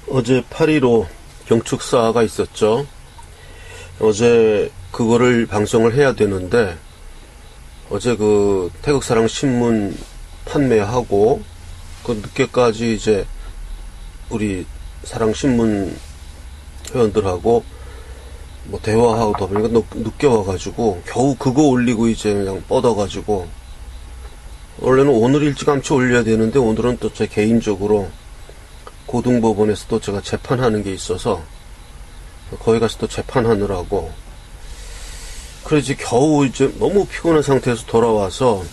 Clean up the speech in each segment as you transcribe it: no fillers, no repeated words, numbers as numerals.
어제 8.15 경축사가 있었죠. 어제 그거를 방송을 해야 되는데 어제 그 태극사랑신문 판매하고 그 늦게까지 이제 우리 사랑신문 회원들하고 뭐 대화하고 보니까 늦게 와가지고 겨우 그거 올리고 이제 그냥 뻗어가지고 원래는 오늘 일찌감치 올려야 되는데 오늘은 또 제 개인적으로 고등법원에서 또 제가 재판하는 게 있어서 거기 가서 또 재판하느라고 그래서 겨우 이제 너무 피곤한 상태에서 돌아와서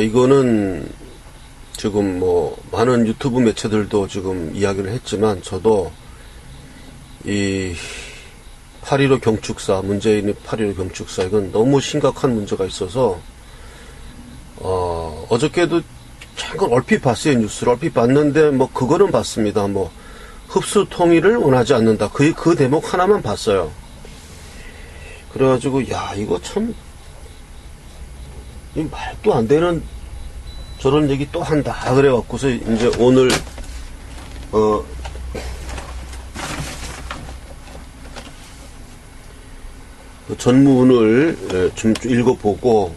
이거는 지금 뭐 많은 유튜브 매체들도 지금 이야기를 했지만 저도 이 8.15 경축사, 문재인의 8.15 경축사 이건 너무 심각한 문제가 있어서 어저께도 잠깐 얼핏 봤어요. 뉴스를 얼핏 봤는데 뭐 그거는 봤습니다. 뭐 흡수 통일을 원하지 않는다. 그 대목 하나만 봤어요. 그래가지고 이거 참 말도 안 되는 저런 얘기 또 한다. 그래갖고서 이제 오늘 전문을 좀 읽어보고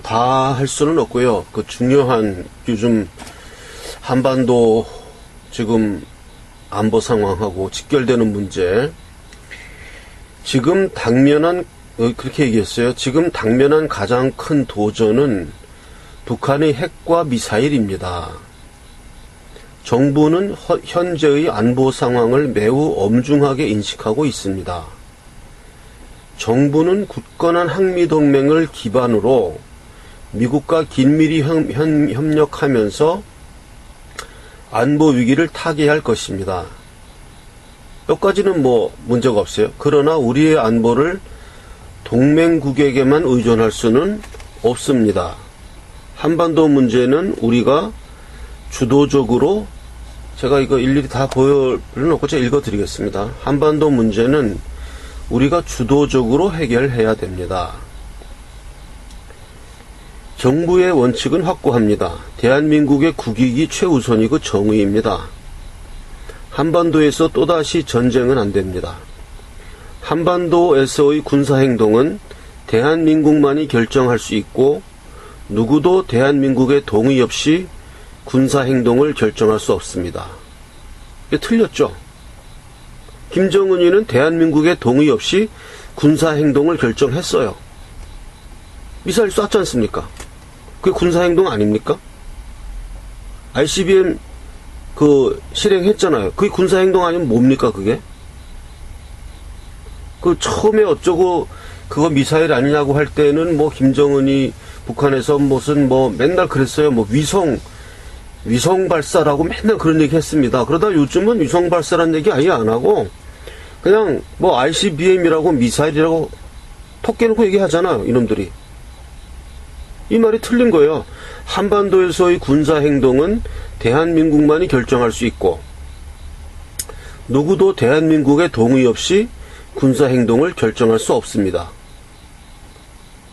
다 할 수는 없고요. 그 중요한 요즘 한반도 지금 안보 상황하고 직결되는 문제 지금 당면한 그렇게 얘기했어요. 지금 당면한 가장 큰 도전은 북한의 핵과 미사일입니다. 정부는 현재의 안보 상황을 매우 엄중하게 인식하고 있습니다. 정부는 굳건한 한미동맹을 기반으로 미국과 긴밀히 협력하면서 안보 위기를 타개할 것입니다. 여기까지는 뭐 문제가 없어요. 그러나 우리의 안보를 동맹국에게만 의존할 수는 없습니다. 한반도 문제는 우리가 주도적으로 제가 이거 일일이 다 보여놓고 제가 읽어드리겠습니다. 한반도 문제는 우리가 주도적으로 해결해야 됩니다. 정부의 원칙은 확고합니다. 대한민국의 국익이 최우선이고 정의입니다. 한반도에서 또다시 전쟁은 안 됩니다. 한반도에서의 군사행동은 대한민국만이 결정할 수 있고 누구도 대한민국의 동의 없이 군사행동을 결정할 수 없습니다. 이게 틀렸죠? 김정은이는 대한민국의 동의 없이 군사행동을 결정했어요. 미사일 쐈지 않습니까? 그게 군사행동 아닙니까? ICBM 실행했잖아요. 그게 군사행동 아니면 뭡니까 그게? 처음에 어쩌고 그거 미사일 아니냐고 할 때는 뭐 김정은이 북한에서 무슨 뭐 맨날 그랬어요. 뭐 위성 발사라고 맨날 그런 얘기 했습니다. 그러다 요즘은 위성 발사라는 얘기 아예 안 하고 그냥 뭐 ICBM이라고 미사일이라고 톡 깨놓고 얘기하잖아요. 이놈들이. 이 말이 틀린 거예요. 한반도에서의 군사행동은 대한민국만이 결정할 수 있고 누구도 대한민국의 동의 없이 군사행동을 결정할 수 없습니다.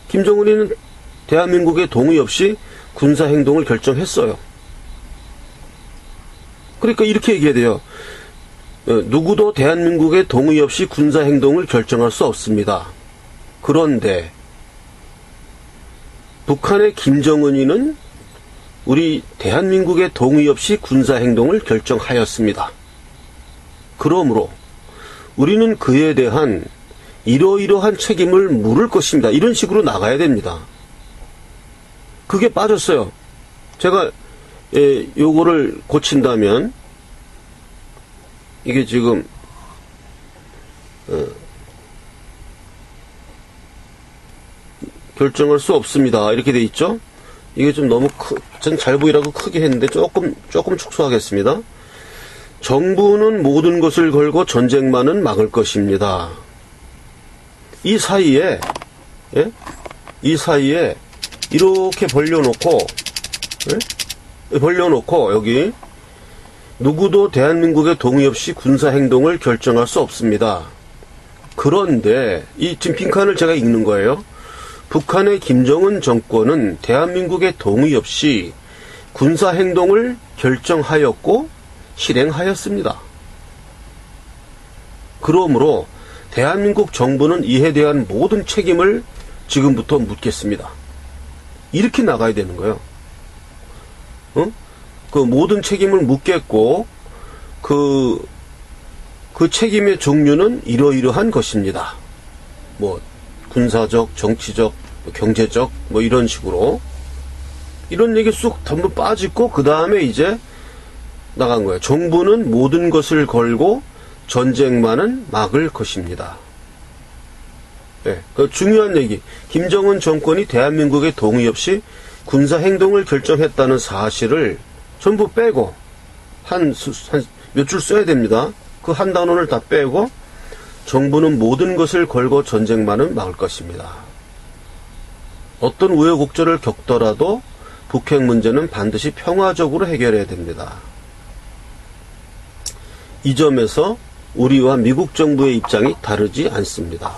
김정은이는 대한민국의 동의 없이 군사행동을 결정했어요. 그러니까 이렇게 얘기해야 돼요. 누구도 대한민국의 동의 없이 군사행동을 결정할 수 없습니다. 그런데 북한의 김정은이는 우리 대한민국의 동의 없이 군사행동을 결정하였습니다. 그러므로 우리는 그에 대한 이러이러한 책임을 물을 것입니다. 이런 식으로 나가야 됩니다. 그게 빠졌어요. 제가 요거를 고친다면 이게 지금 결정할 수 없습니다. 이렇게 돼 있죠? 이게 좀 너무 전 잘 보이라고 크게 했는데 조금 축소하겠습니다. 정부는 모든 것을 걸고 전쟁만은 막을 것입니다. 이 사이에 이렇게 벌려놓고 여기 누구도 대한민국의 동의 없이 군사행동을 결정할 수 없습니다. 그런데 이 지금 빈칸을 제가 읽는 거예요. 북한의 김정은 정권은 대한민국의 동의 없이 군사행동을 결정하였고 실행하였습니다. 그러므로 대한민국 정부는 이에 대한 모든 책임을 지금부터 묻겠습니다. 이렇게 나가야 되는 거예요. 그 모든 책임을 묻겠고 그 책임의 종류는 이러이러한 것입니다. 뭐 군사적, 정치적, 경제적 뭐 이런 식으로 이런 얘기 쑥 전부 빠지고 그 다음에 이제 나간 거예요. 정부는 모든 것을 걸고 전쟁만은 막을 것입니다. 네, 그 중요한 얘기. 김정은 정권이 대한민국의 동의 없이 군사 행동을 결정했다는 사실을 전부 빼고 몇 줄 써야 됩니다. 그 한 단원을 다 빼고 정부는 모든 것을 걸고 전쟁만은 막을 것입니다. 어떤 우여곡절을 겪더라도 북핵 문제는 반드시 평화적으로 해결해야 됩니다. 이 점에서 우리와 미국 정부의 입장이 다르지 않습니다.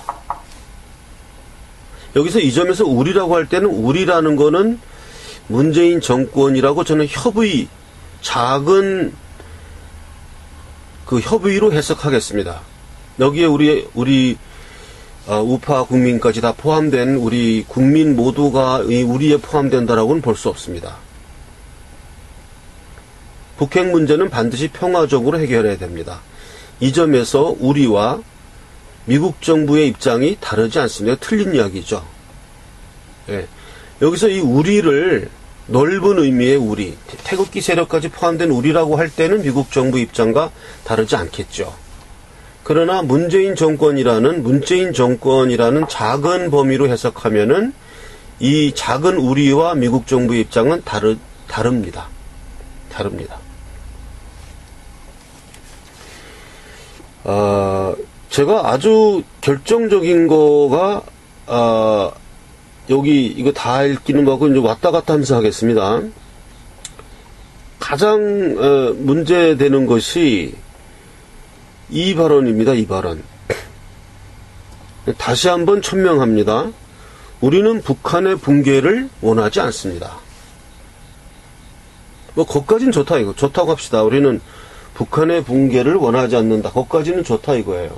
여기서 이 점에서 우리라고 할 때는 우리라는 거는 문재인 정권이라고 저는 작은 그 협의로 해석하겠습니다. 여기에 우리 우파 국민까지 다 포함된 우리 국민 모두가 우리에 포함된다라고는 볼 수 없습니다. 북핵 문제는 반드시 평화적으로 해결해야 됩니다. 이 점에서 우리와 미국 정부의 입장이 다르지 않습니다. 틀린 이야기죠. 예. 여기서 이 우리를 넓은 의미의 우리, 태극기 세력까지 포함된 우리라고 할 때는 미국 정부 입장과 다르지 않겠죠. 그러나 문재인 정권이라는 작은 범위로 해석하면은 이 작은 우리와 미국 정부의 입장은 다릅니다. 제가 아주 결정적인 거가, 여기 이거 다 읽기는 거고 이제 왔다 갔다 하면서 하겠습니다. 가장 문제되는 것이 이 발언입니다. 이 발언. 다시 한번 천명합니다. 우리는 북한의 붕괴를 원하지 않습니다. 뭐 거기까지는 좋다 이거. 좋다고 합시다. 우리는 북한의 붕괴를 원하지 않는다. 거기까지는 좋다 이거예요.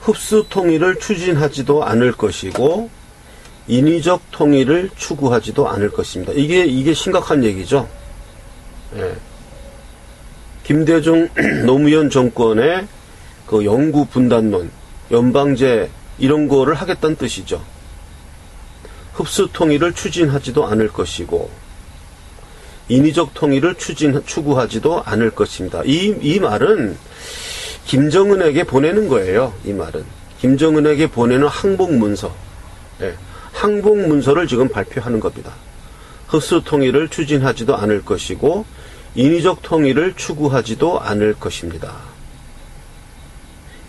흡수 통일을 추진하지도 않을 것이고 인위적 통일을 추구하지도 않을 것입니다. 이게 심각한 얘기죠. 예. 김대중 노무현 정권의 그 영구 분단론, 연방제 이런 거를 하겠다는 뜻이죠. 흡수 통일을 추진하지도 않을 것이고 인위적 통일을 추구하지도 않을 것입니다. 이 말은 김정은에게 보내는 거예요. 이 말은 김정은에게 보내는 항복문서, 항복문서를 지금 발표하는 겁니다. 흡수 통일을 추진하지도 않을 것이고 인위적 통일을 추구하지도 않을 것입니다.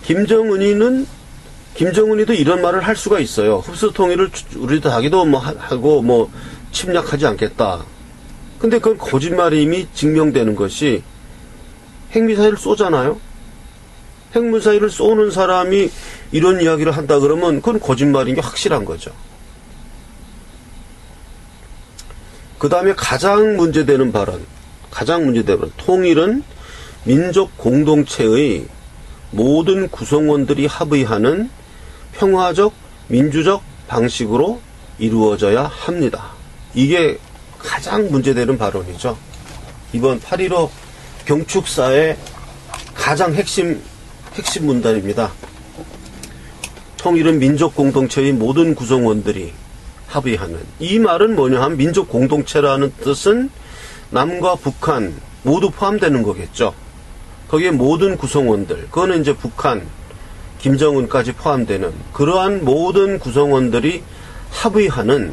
김정은이도 이런 말을 할 수가 있어요. 흡수 통일을 우리도 하기도 하고 침략하지 않겠다. 근데 그건 거짓말임이 증명되는 것이 핵미사일을 쏘잖아요. 핵미사일을 쏘는 사람이 이런 이야기를 한다 그러면 그건 거짓말인 게 확실한 거죠. 그 다음에 가장 문제되는 발언. 통일은 민족 공동체의 모든 구성원들이 합의하는 평화적, 민주적 방식으로 이루어져야 합니다. 이게 가장 문제되는 발언이죠. 이번 8.15 경축사의 가장 핵심 문단입니다. 통일은 민족 공동체의 모든 구성원들이 합의하는. 이 말은 뭐냐 하면 민족 공동체라는 뜻은 남과 북한 모두 포함되는 거겠죠. 거기에 모든 구성원들, 그거는 이제 북한, 김정은까지 포함되는 그러한 모든 구성원들이 합의하는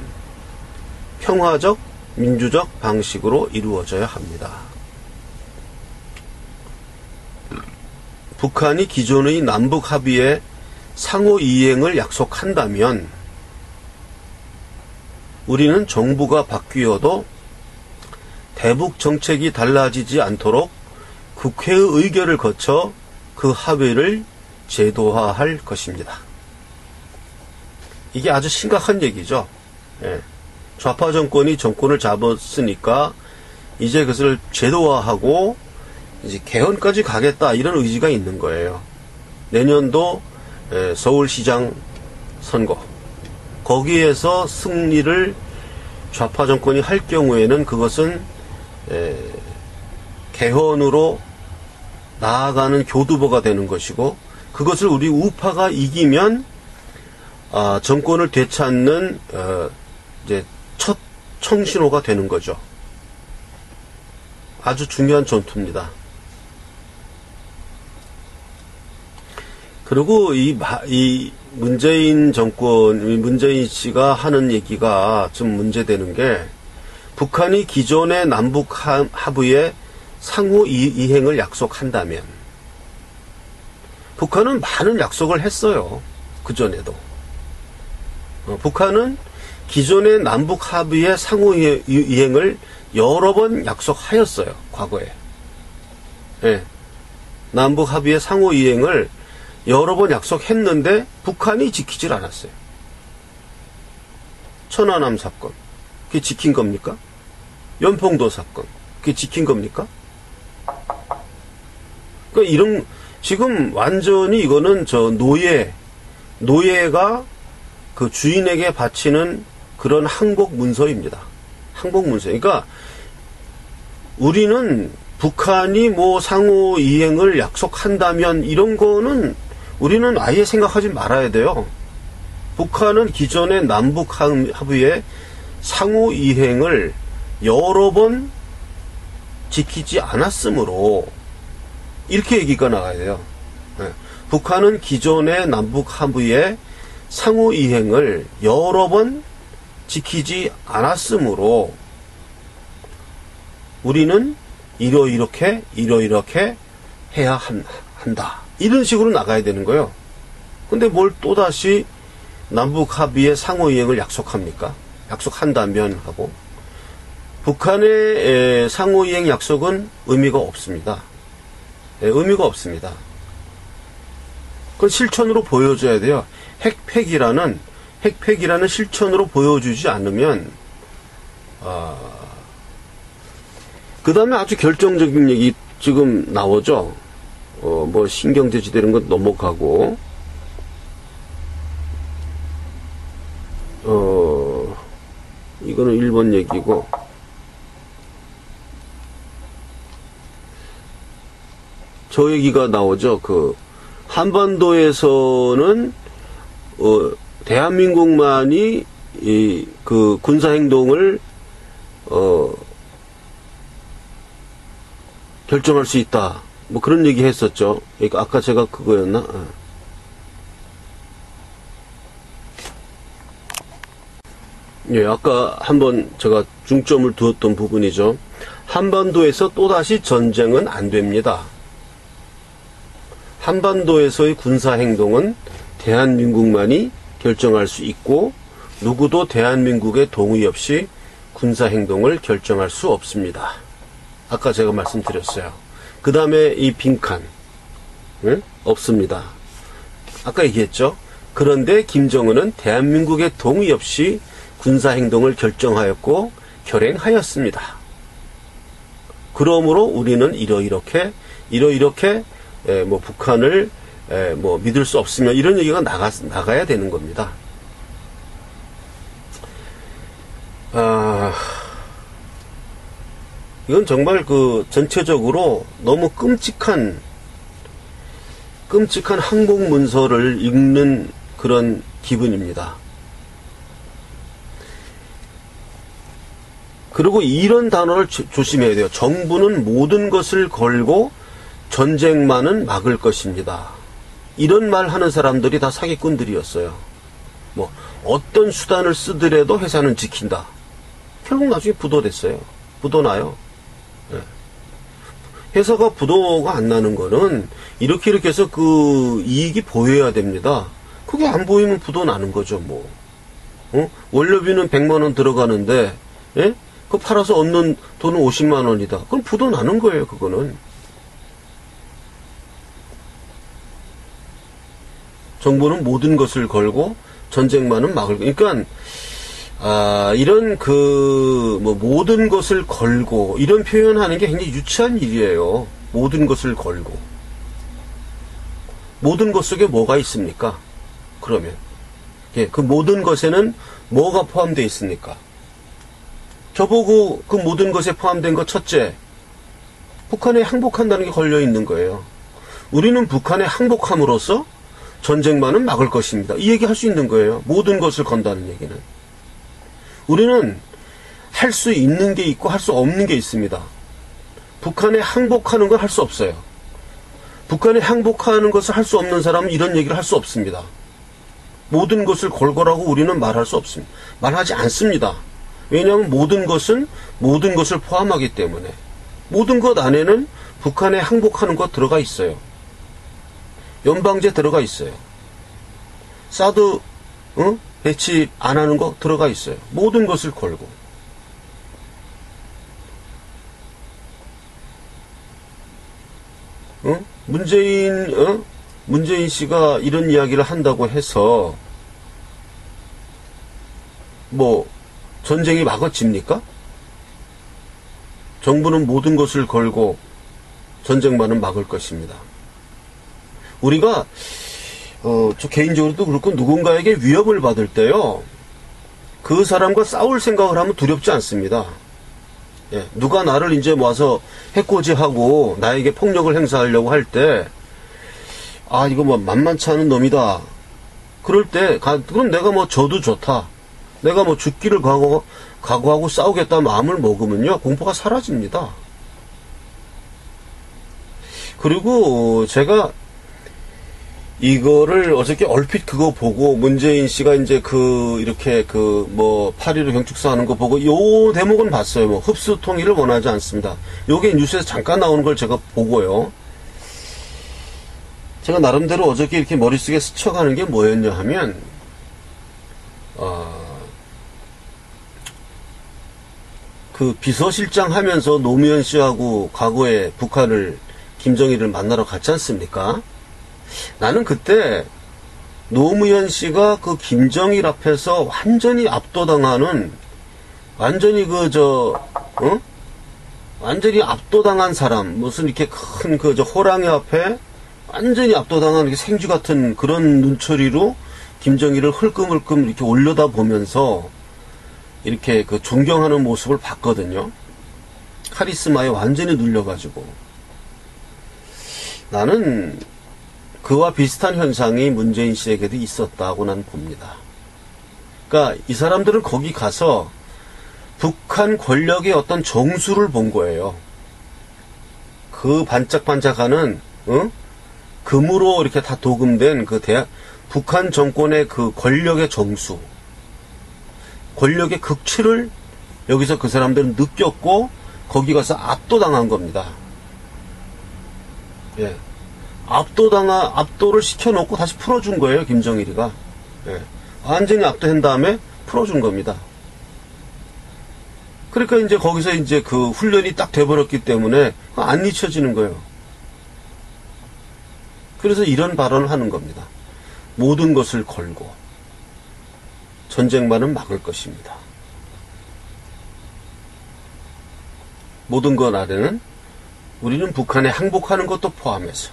평화적, 민주적 방식으로 이루어져야 합니다. 북한이 기존의 남북 합의의 상호 이행을 약속한다면 우리는 정부가 바뀌어도 대북 정책이 달라지지 않도록 국회의 의결을 거쳐 그 합의를 제도화할 것입니다. 이게 아주 심각한 얘기죠. 예. 좌파 정권이 정권을 잡았으니까 이제 그것을 제도화하고 이제 개헌까지 가겠다 이런 의지가 있는 거예요. 내년도 서울시장 선거 거기에서 승리를 좌파 정권이 할 경우에는 그것은 개헌으로 나아가는 교두보가 되는 것이고 그것을 우리 우파가 이기면 정권을 되찾는 이제 첫 청신호가 되는 거죠. 아주 중요한 전투입니다. 그리고 이 문재인 정권, 문재인 씨가 하는 얘기가 좀 문제되는 게 북한이 기존의 남북 합의의 상호 이행을 약속한다면 북한은 많은 약속을 했어요. 그전에도. 북한은 기존의 남북 합의의 상호 이행을 여러 번 약속하였어요. 과거에. 네. 남북 합의의 상호 이행을 여러 번 약속했는데 북한이 지키질 않았어요. 천안함 사건. 그게 지킨 겁니까? 연평도 사건. 그게 지킨 겁니까? 그러니까 지금 완전히 이거는 노예가 그 주인에게 바치는 그런 항복 문서입니다. 항복 문서. 그러니까 우리는 북한이 뭐 상호 이행을 약속한다면 이런 거는 우리는 아예 생각하지 말아야 돼요. 북한은 기존의 남북 합의의 상호 이행을 여러 번 지키지 않았으므로 이렇게 얘기가 나가야 돼요. 북한은 기존의 남북 합의의 상호 이행을 여러 번 지키지 않았으므로 우리는 이러이렇게 해야 한다. 이런 식으로 나가야 되는 거예요. 근데 뭘 또다시 남북 합의의 상호 이행을 약속합니까? 약속한다면 하고 북한의 상호 이행 약속은 의미가 없습니다. 의미가 없습니다. 그건 실천으로 보여줘야 돼요. 핵폐기라는 실천으로 보여주지 않으면 그 다음에 아주 결정적인 얘기 지금 나오죠. 뭐 신경제지대 이런 건 넘어가고 이거는 일본 얘기고 저 얘기가 나오죠. 그 한반도에서는 대한민국만이 그 군사 행동을 결정할 수 있다. 뭐 그런 얘기 했었죠. 그러니까 아까 제가 그거였나? 예, 아까 한번 제가 중점을 두었던 부분이죠. 한반도에서 또다시 전쟁은 안 됩니다. 한반도에서의 군사행동은 대한민국만이 결정할 수 있고 누구도 대한민국의 동의 없이 군사행동을 결정할 수 없습니다. 아까 제가 말씀드렸어요. 그 다음에 이 빈칸 없습니다. 아까 얘기했죠. 그런데 김정은은 대한민국의 동의 없이 군사행동을 결정하였고 결행하였습니다. 그러므로 우리는 이러이렇게 뭐 북한을 뭐 믿을 수 없으면 이런 얘기가 나가야 되는 겁니다. 이건 정말 그 전체적으로 너무 끔찍한 항복 문서를 읽는 그런 기분입니다. 그리고 이런 단어를 조심해야 돼요. 정부는 모든 것을 걸고 전쟁만은 막을 것입니다. 이런 말 하는 사람들이 다 사기꾼들이었어요. 뭐 어떤 수단을 쓰더라도 회사는 지킨다. 결국 나중에 부도됐어요. 부도나요. 네. 회사가 부도가 안 나는 거는 이렇게 해서 그 이익이 보여야 됩니다. 그게 안 보이면 부도 나는 거죠, 뭐. 원료비는 100만 원 들어가는데, 예? 그거 팔아서 얻는 돈은 50만 원이다. 그럼 부도 나는 거예요, 그거는. 정부는 모든 것을 걸고 전쟁만은 막을, 그러니까, 이런 모든 것을 걸고, 이런 표현하는 게 굉장히 유치한 일이에요. 모든 것을 걸고. 모든 것 속에 뭐가 있습니까? 그러면. 예, 그 모든 것에는 뭐가 포함되어 있습니까? 저보고 그 모든 것에 포함된 것 첫째, 북한에 항복한다는 게 걸려 있는 거예요. 우리는 북한에 항복함으로써 전쟁만은 막을 것입니다. 이 얘기 할 수 있는 거예요. 모든 것을 건다는 얘기는. 우리는 할 수 있는 게 있고 할 수 없는 게 있습니다. 북한에 항복하는 건 할 수 없어요. 북한에 항복하는 것을 할 수 없는 사람은 이런 얘기를 할 수 없습니다. 모든 것을 걸거라고 우리는 말할 수 없습니다. 말하지 않습니다. 왜냐하면 모든 것은 모든 것을 포함하기 때문에. 모든 것 안에는 북한에 항복하는 것 들어가 있어요. 연방제 들어가 있어요. 사드 배치 안 하는 거 들어가 있어요. 모든 것을 걸고. 문재인 씨가 이런 이야기를 한다고 해서 전쟁이 막아집니까? 정부는 모든 것을 걸고 전쟁만은 막을 것입니다. 우리가 저 개인적으로도 그렇고 누군가에게 위협을 받을 때요, 그 사람과 싸울 생각을 하면 두렵지 않습니다. 예, 누가 나를 이제 와서 해코지하고 나에게 폭력을 행사하려고 할 때, 이거 만만치 않은 놈이다. 그럴 때, 그럼 내가 져도 좋다. 내가 죽기를 각오하고 싸우겠다 마음을 먹으면요, 공포가 사라집니다. 그리고 제가 이거를 어저께 얼핏 그거 보고, 문재인 씨가 이제 이렇게 8.15 경축사 하는 거 보고, 요 대목은 봤어요. 흡수 통일을 원하지 않습니다. 요게 뉴스에서 잠깐 나오는 걸 제가 보고요. 제가 나름대로 어저께 이렇게 머릿속에 스쳐가는 게 뭐였냐 하면, 비서실장 하면서 노무현 씨하고 과거에 북한을, 김정일을 만나러 갔지 않습니까? 나는 그때 노무현 씨가 김정일 앞에서 완전히 압도당하는, 완전히 완전히 압도당한 사람, 무슨 이렇게 큰 호랑이 앞에 완전히 압도당한 생쥐 같은 그런 눈초리로 김정일을 흘끔흘끔 이렇게 올려다 보면서 이렇게 존경하는 모습을 봤거든요. 카리스마에 완전히 눌려가지고. 나는 그와 비슷한 현상이 문재인 씨에게도 있었다고 난 봅니다. 그러니까 이 사람들은 거기 가서 북한 권력의 어떤 정수를 본 거예요. 그 반짝반짝하는 금으로 이렇게 다 도금된 북한 정권의 권력의 정수, 권력의 극치를 여기서 그 사람들은 느꼈고 거기 가서 압도당한 겁니다. 예. 압도를 시켜놓고 다시 풀어준 거예요, 김정일이가. 예. 완전히 압도한 다음에 풀어준 겁니다. 그러니까 이제 거기서 이제 훈련이 딱 돼버렸기 때문에 안 잊혀지는 거예요. 그래서 이런 발언을 하는 겁니다. 모든 것을 걸고 전쟁만은 막을 것입니다. 모든 것 아래는 우리는 북한에 항복하는 것도 포함해서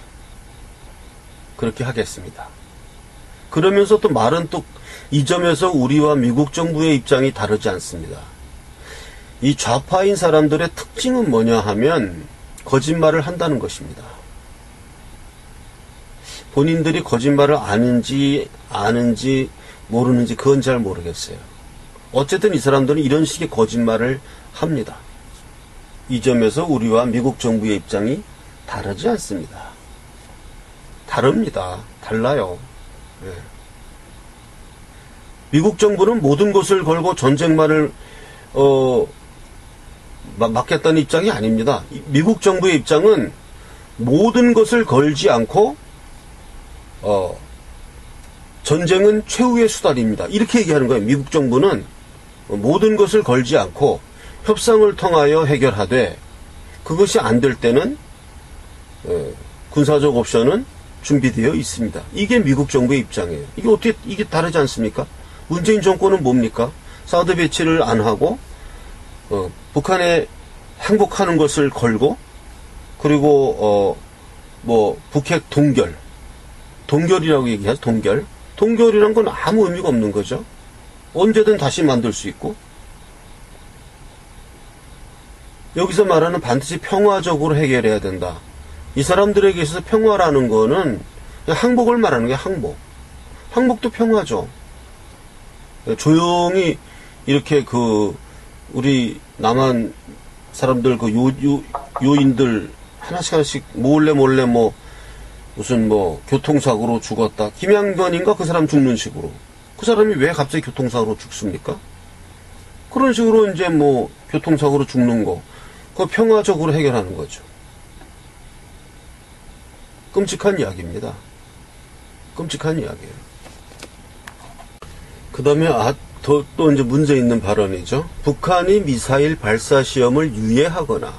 그렇게 하겠습니다. 그러면서 또 말은 또 이 점에서 우리와 미국 정부의 입장이 다르지 않습니다. 이 좌파인 사람들의 특징은 뭐냐 하면 거짓말을 한다는 것입니다. 본인들이 거짓말을 아는지 모르는지 그건 잘 모르겠어요. 어쨌든 이 사람들은 이런 식의 거짓말을 합니다. 이 점에서 우리와 미국 정부의 입장이 다르지 않습니다. 다릅니다. 달라요. 네. 미국 정부는 모든 것을 걸고 전쟁만을 막겠다는 입장이 아닙니다. 미국 정부의 입장은 모든 것을 걸지 않고 전쟁은 최후의 수단입니다. 이렇게 얘기하는 거예요. 미국 정부는 모든 것을 걸지 않고 협상을 통하여 해결하되 그것이 안 될 때는 군사적 옵션은 준비되어 있습니다. 이게 미국 정부의 입장이에요. 이게 어떻게 이게 다르지 않습니까? 문재인 정권은 뭡니까? 사드 배치를 안 하고 북한에 항복하는 것을 걸고, 그리고 북핵 동결이라고 얘기하죠. 동결이란 건 아무 의미가 없는 거죠. 언제든 다시 만들 수 있고, 여기서 말하는 반드시 평화적으로 해결해야 된다. 이 사람들에게 있어서 평화라는 거는 항복을 말하는 게 항복도 평화죠. 조용히 이렇게 우리 남한 사람들 요인들 하나씩 몰래 무슨 교통사고로 죽었다. 김양건인가 그 사람 죽는 식으로. 그 사람이 왜 갑자기 교통사고로 죽습니까? 그런 식으로 이제 교통사고로 죽는 거, 그거 평화적으로 해결하는 거죠. 끔찍한 이야기입니다. 끔찍한 이야기예요. 그 다음에 또 이제 문제 있는 발언이죠. 북한이 미사일 발사 시험을 유예하거나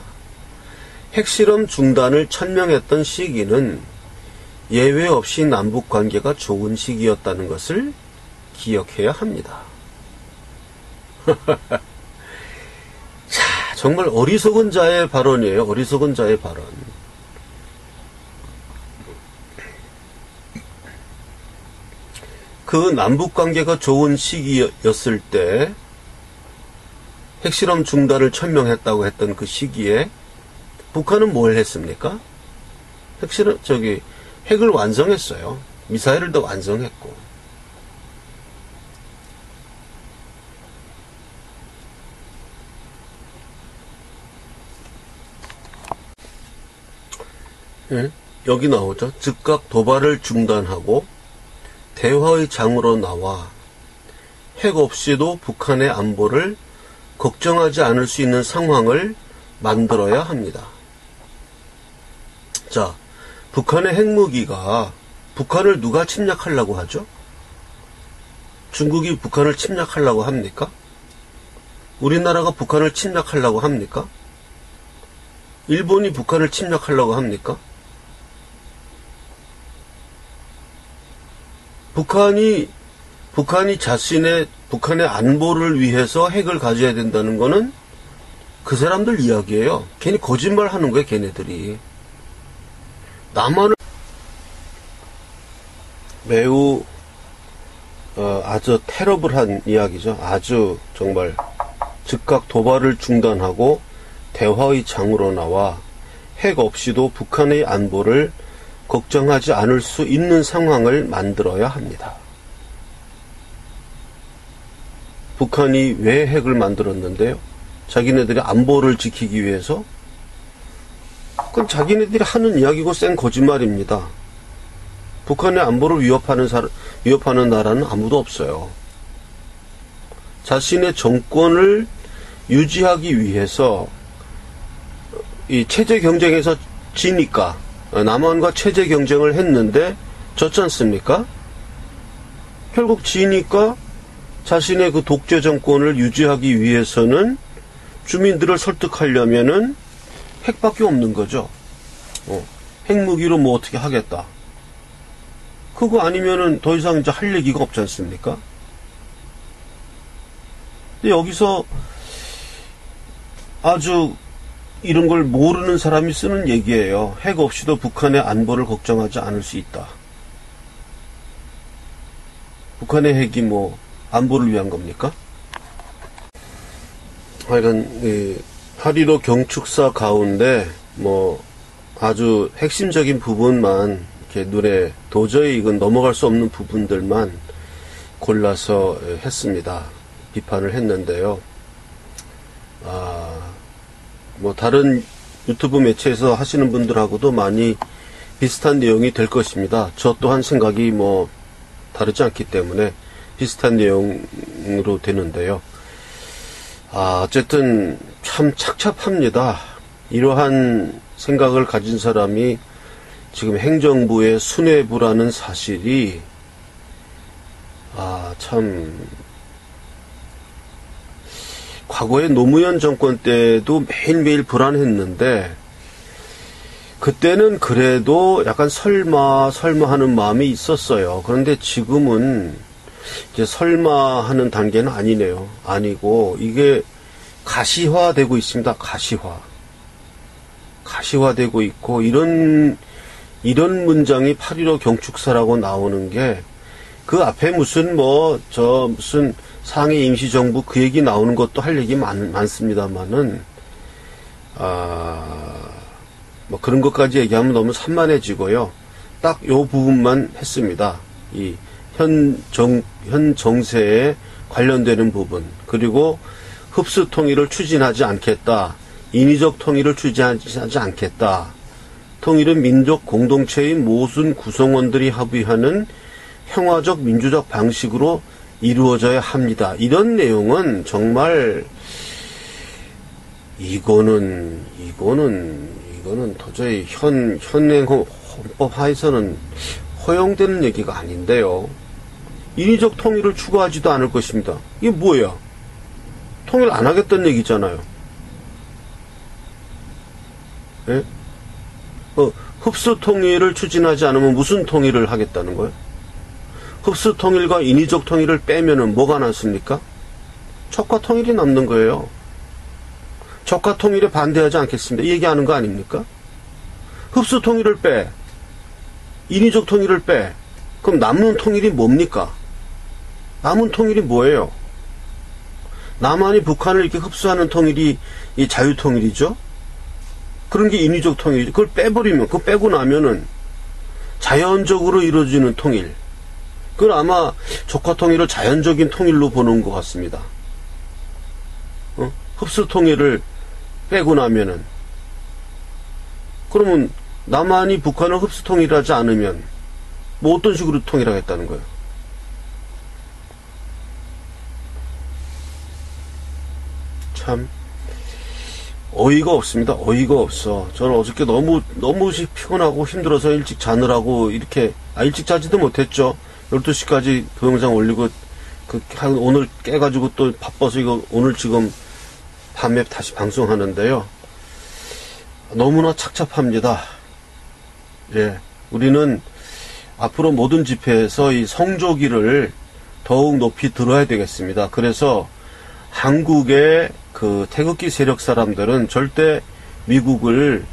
핵실험 중단을 천명했던 시기는 예외 없이 남북 관계가 좋은 시기였다는 것을 기억해야 합니다. 자, 정말 어리석은 자의 발언이에요. 어리석은 자의 발언. 그 남북 관계가 좋은 시기였을 때 핵실험 중단을 천명했다고 했던 그 시기에 북한은 뭘 했습니까? 핵을 완성했어요. 미사일을 더 완성했고. 네? 여기 나오죠. 즉각 도발을 중단하고 대화의 장으로 나와 핵 없이도 북한의 안보를 걱정하지 않을 수 있는 상황을 만들어야 합니다. 자, 북한의 핵무기가 북한을 누가 침략하려고 하죠? 중국이 북한을 침략하려고 합니까? 우리나라가 북한을 침략하려고 합니까? 일본이 북한을 침략하려고 합니까? 북한이 북한의 안보를 위해서 핵을 가져야 된다는 거는 그 사람들 이야기예요. 괜히 거짓말 하는 거예요, 걔네들이. 남한을 매우 아주 테러블한 이야기죠. 아주 정말 즉각 도발을 중단하고 대화의 장으로 나와 핵 없이도 북한의 안보를 걱정하지 않을 수 있는 상황을 만들어야 합니다. 북한이 왜 핵을 만들었는데요? 자기네들이 안보를 지키기 위해서? 그건 자기네들이 하는 이야기고 센 거짓말입니다. 북한의 안보를 위협하는 나라는 아무도 없어요. 자신의 정권을 유지하기 위해서 이 체제 경쟁에서 지니까 남한과 체제 경쟁을 했는데 졌지 않습니까? 결국 지니까 자신의 그 독재 정권을 유지하기 위해서는 주민들을 설득하려면은 핵밖에 없는 거죠. 핵무기로 뭐 어떻게 하겠다. 그거 아니면은 더 이상 이제 할 얘기가 없지 않습니까? 근데 여기서 아주 이런 걸 모르는 사람이 쓰는 얘기예요. 핵 없이도 북한의 안보를 걱정하지 않을 수 있다. 북한의 핵이 뭐 안보를 위한 겁니까? 하여간 하리로 경축사 가운데 뭐 아주 핵심적인 부분만 이렇게 눈에 도저히 이건 넘어갈 수 없는 부분들만 골라서 했습니다. 비판을 했는데요. 뭐 다른 유튜브 매체에서 하시는 분들하고도 많이 비슷한 내용이 될 것입니다. 저 또한 생각이 뭐 다르지 않기 때문에 비슷한 내용으로 되는데요. 어쨌든 참 착잡합니다. 이러한 생각을 가진 사람이 지금 행정부의 수뇌부라는 사실이 참 과거에 노무현 정권 때도 매일매일 불안했는데 그때는 그래도 약간 설마 하는 마음이 있었어요. 그런데 지금은 이제 설마 하는 단계는 아니네요. 아니고, 이게 가시화되고 있습니다. 가시화되고 있고, 이런 문장이 8.15 경축사라고 나오는 게, 그 앞에 무슨 상해 임시정부 그 얘기 나오는 것도 할 얘기 많습니다만은, 그런 것까지 얘기하면 너무 산만해지고요. 딱 요 부분만 했습니다. 이 현 정세에 관련되는 부분, 그리고 흡수 통일을 추진하지 않겠다. 인위적 통일을 추진하지 않겠다. 통일은 민족 공동체의 모든 구성원들이 합의하는 평화적 민주적 방식으로 이루어져야 합니다. 이런 내용은 정말 이거는 도저히 현행 헌법 하에서는 허용되는 얘기가 아닌데요. 인위적 통일을 추구하지도 않을 것입니다. 이게 뭐야? 통일 안 하겠다는 얘기잖아요. 예? 흡수 통일을 추진하지 않으면 무슨 통일을 하겠다는 거예요? 흡수 통일과 인위적 통일을 빼면은 뭐가 남습니까? 적화 통일이 남는 거예요. 적화 통일에 반대하지 않겠습니다. 이 얘기하는 거 아닙니까? 흡수 통일을 빼, 인위적 통일을 빼. 그럼 남는 통일이 뭡니까? 남은 통일이 뭐예요? 남한이 북한을 이렇게 흡수하는 통일이 이 자유통일이죠? 그런 게 인위적 통일이죠. 그걸 빼버리면, 그거 빼고 나면은 자연적으로 이루어지는 통일. 그걸 아마 적화 통일을 자연적인 통일로 보는 것 같습니다. 흡수 통일을 빼고 나면은. 그러면 남한이 북한을 흡수 통일하지 않으면 뭐 어떤 식으로 통일하겠다는 거예요? 참 어이가 없습니다. 어이가 없어. 저는 어저께 너무 피곤하고 힘들어서 일찍 자느라고 일찍 자지도 못했죠. 12시까지 동영상 올리고 오늘 깨가지고 또 바빠서 이거 오늘 지금 밤에 다시 방송하는데요. 너무나 착잡합니다. 예, 우리는 앞으로 모든 집회에서 이 성조기를 더욱 높이 들어야 되겠습니다. 그래서 한국의 그 태극기 세력 사람들은 절대 미국을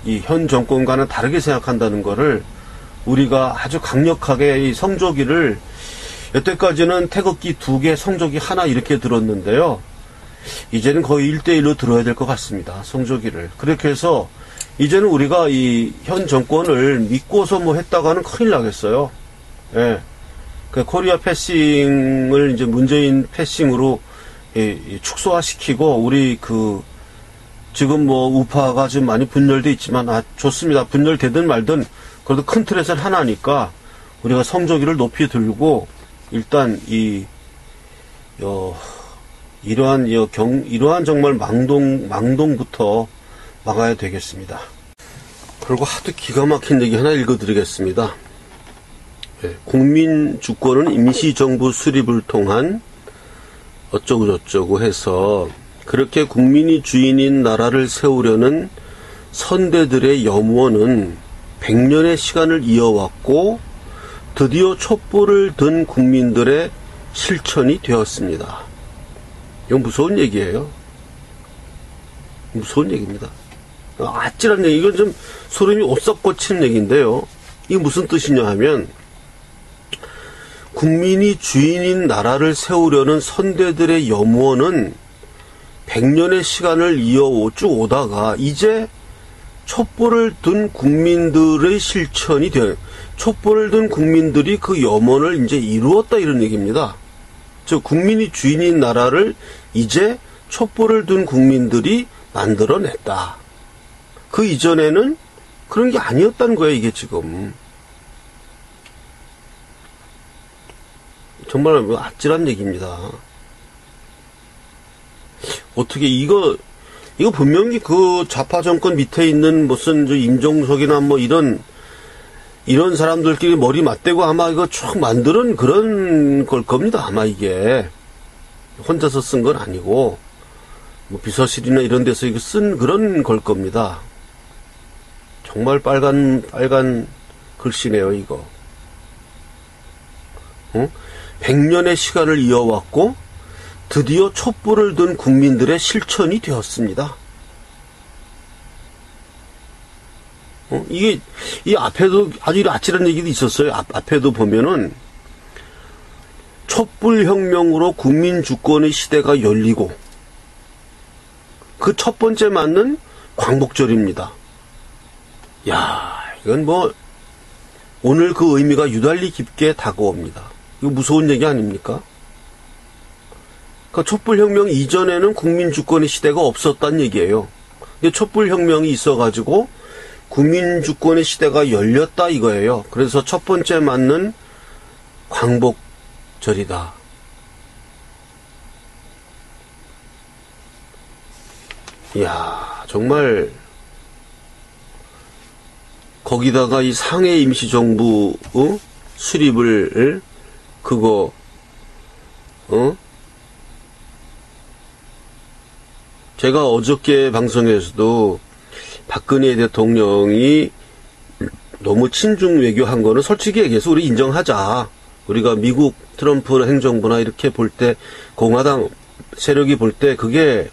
이 현 정권과는 다르게 생각한다는 것을 우리가 아주 강력하게 이 성조기를, 여태까지는 태극기 2개, 성조기 하나 이렇게 들었는데요. 이제는 거의 1대1로 들어야 될 것 같습니다. 성조기를. 그렇게 해서 이제는 우리가 이 현 정권을 믿고서 했다고 하는 큰일 나겠어요. 예. 그 코리아 패싱을 이제 문재인 패싱으로 축소화시키고, 우리 지금 우파가 좀 많이 분열돼 있지만, 좋습니다. 분열되든 말든, 그래도 큰 틀에서 하나니까, 우리가 성조기를 높이 들고, 일단 이러한 정말 망동부터 막아야 되겠습니다. 그리고 하도 기가 막힌 얘기 하나 읽어드리겠습니다. 네, 국민 주권은 임시정부 수립을 통한 어쩌고저쩌고 해서, 그렇게 국민이 주인인 나라를 세우려는 선대들의 염원은 100년의 시간을 이어왔고 드디어 촛불을 든 국민들의 실천이 되었습니다. 이건 무서운 얘기예요. 무서운 얘기입니다. 아찔한 얘기. 이건 좀 소름이 오싹 꽂히는 얘기인데요. 이게 무슨 뜻이냐 하면, 국민이 주인인 나라를 세우려는 선대들의 염원은 100년의 시간을 쭉 오다가 이제 촛불을 든 국민들의 실천이 촛불을 든 국민들이 그 염원을 이제 이루었다, 이런 얘기입니다. 즉 국민이 주인인 나라를 이제 촛불을 든 국민들이 만들어냈다. 그 이전에는 그런 게 아니었다는 거예요, 이게 지금. 정말 아찔한 얘기입니다. 어떻게 이거 분명히 그 좌파 정권 밑에 있는 무슨 임종석이나 이런 사람들끼리 머리 맞대고 아마 이거 쭉 만드는 그런 걸 겁니다. 아마 이게 혼자서 쓴 건 아니고 비서실이나 이런 데서 이거 쓴 그런 걸 겁니다. 정말 빨간 글씨네요, 이거. 100년의 시간을 이어왔고 드디어 촛불을 든 국민들의 실천이 되었습니다. 이게 이 앞에도 아주 아찔한 얘기도 있었어요. 앞에도 보면은 촛불혁명으로 국민주권의 시대가 열리고 그 첫 번째 맞는 광복절입니다. 야, 이건 뭐 오늘 그 의미가 유달리 깊게 다가옵니다. 이거 무서운 얘기 아닙니까? 그러니까 촛불혁명 이전에는 국민주권의 시대가 없었단 얘기예요. 근데 촛불혁명이 있어가지고 국민주권의 시대가 열렸다 이거예요. 그래서 첫 번째 맞는 광복절이다. 이야, 정말 거기다가 이 상해 임시정부 수립을 그거 제가 어저께 방송에서도 박근혜 대통령이 너무 친중 외교한 거는 솔직히 얘기해서 우리 인정하자. 우리가 미국 트럼프 행정부나 이렇게 볼 때 공화당 세력이 볼 때 그게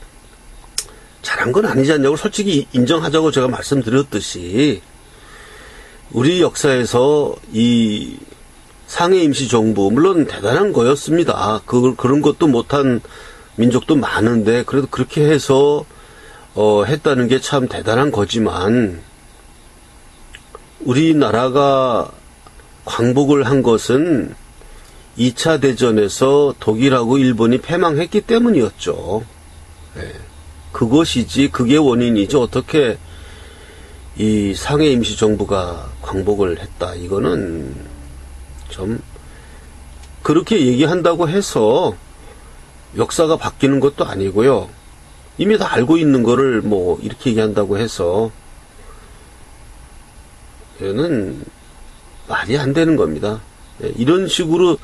잘한 건 아니지 않냐고 솔직히 인정하자고 제가 말씀드렸듯이 우리 역사에서 이 상해 임시정부 물론 대단한 거였습니다. 그런 것도 못한 민족도 많은데 그래도 그렇게 해서 했다는 게 참 대단한 거지만 우리나라가 광복을 한 것은 2차 대전에서 독일하고 일본이 패망했기 때문이었죠. 네. 그것이지 그게 원인이지 어떻게 이 상해 임시정부가 광복을 했다. 이거는 좀 그렇게 얘기한다고 해서 역사가 바뀌는 것도 아니고요. 이미 다 알고 있는 거를 뭐 이렇게 얘기한다고 해서 얘는 말이 안 되는 겁니다. 이런 식으로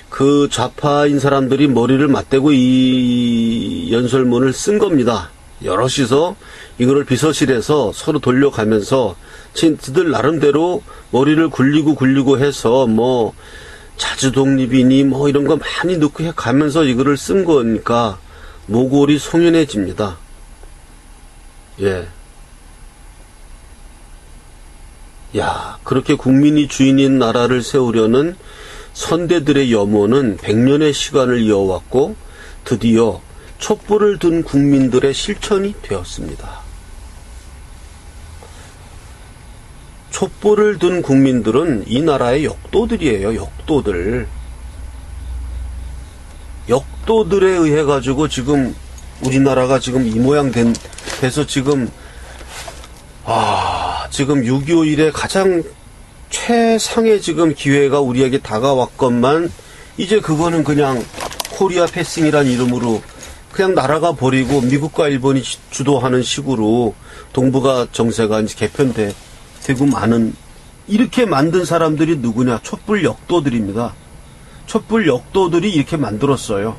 그 좌파인 사람들이 머리를 맞대고 이 연설문을 쓴 겁니다. 여럿이서 이거를 비서실에서 서로 돌려가면서 지들 나름대로 머리를 굴리고 해서 뭐 자주독립이니 뭐 이런 거 많이 넣고 가면서 이거를 쓴 거니까 모골이 송연해집니다. 예. 야, 그렇게 국민이 주인인 나라를 세우려는 선대들의 염원은 100년의 시간을 이어왔고 드디어 촛불을 든 국민들의 실천이 되었습니다. 촛불을 든 국민들은 이 나라의 역도들이에요. 역도들. 역도들에 의해 가지고 지금 우리나라가 지금 이 모양 돼서 지금 지금 6.25 이래 가장 최상의 지금 기회가 우리에게 다가왔건만 이제 그거는 그냥 코리아 패싱이란 이름으로 그냥 나라가 버리고 미국과 일본이 주도하는 식으로 동북아 정세가 이제 개편되고 많은 이렇게 만든 사람들이 누구냐? 촛불 역도들입니다. 촛불 역도들이 이렇게 만들었어요.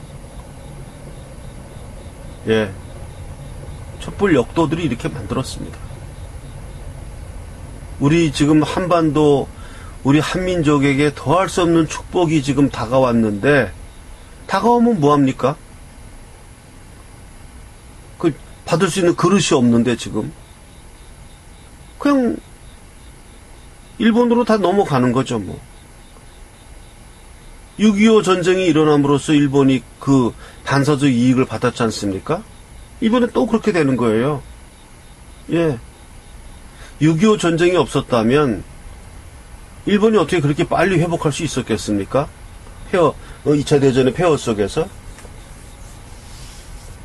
예. 촛불 역도들이 이렇게 만들었습니다. 우리 지금 한반도, 우리 한민족에게 더할 수 없는 축복이 지금 다가왔는데, 다가오면 뭐합니까? 받을 수 있는 그릇이 없는데, 지금. 그냥, 일본으로 다 넘어가는 거죠, 뭐. 6.25 전쟁이 일어남으로써 일본이 그 반사적 이익을 받았지 않습니까? 이번에 또 그렇게 되는 거예요. 예. 6.25 전쟁이 없었다면 일본이 어떻게 그렇게 빨리 회복할 수 있었겠습니까? 2차 대전의 폐허 속에서.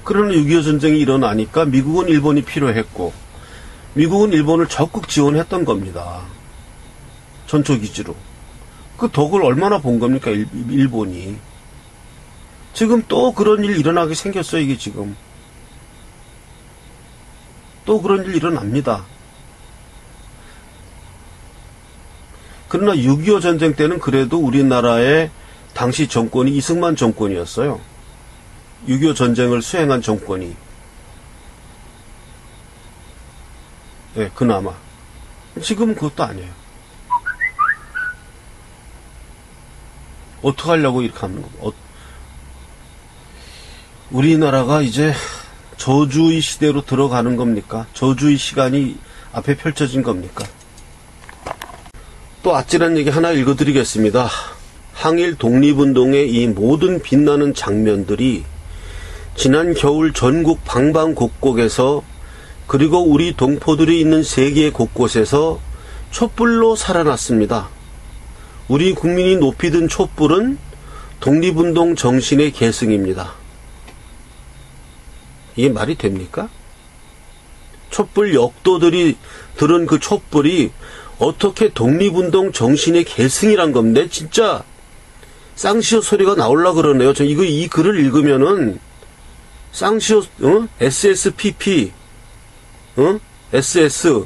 그러나 6.25 전쟁이 일어나니까 미국은 일본이 필요했고 미국은 일본을 적극 지원했던 겁니다. 전초기지로. 그 덕을 얼마나 본 겁니까, 일본이. 지금 또 그런 일 일어나게 생겼어요, 이게 지금. 또 그런 일 일어납니다. 그러나 6.25 전쟁 때는 그래도 우리나라의 당시 정권이 이승만 정권이었어요. 6.25 전쟁을 수행한 정권이. 예, 그나마. 지금은 그것도 아니에요. 어떡하려고 이렇게 하는 겁니까? 우리나라가 이제 저주의 시대로 들어가는 겁니까? 저주의 시간이 앞에 펼쳐진 겁니까? 또 아찔한 얘기 하나 읽어드리겠습니다. 항일 독립운동의 이 모든 빛나는 장면들이 지난 겨울 전국 방방곡곡에서 그리고 우리 동포들이 있는 세계 곳곳에서 촛불로 살아났습니다. 우리 국민이 높이 든 촛불은 독립운동 정신의 계승입니다. 이게 말이 됩니까? 촛불 역도들이 들은 그 촛불이 어떻게 독립운동 정신의 계승이란 건데 진짜 쌍시옷 소리가 나올라 그러네요. 저 이 글을 읽으면은 쌍시옷 SSPP SS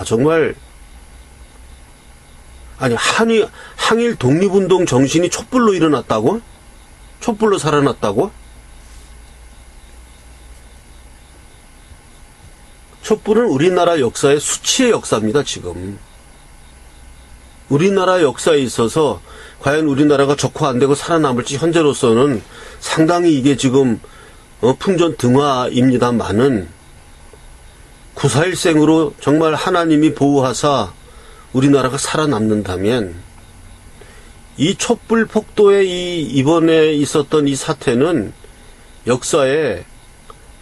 정말 아니 항일 독립운동 정신이 촛불로 일어났다고? 촛불로 살아났다고? 촛불은 우리나라 역사의 수치의 역사입니다, 지금. 우리나라 역사에 있어서 과연 우리나라가 적화 안 되고 살아남을지 현재로서는 상당히 이게 지금 풍전등화입니다만은 9.4.1생으로 정말 하나님이 보호하사 우리나라가 살아남는다면 이 촛불 폭도의 이번에 있었던 이 사태는 역사에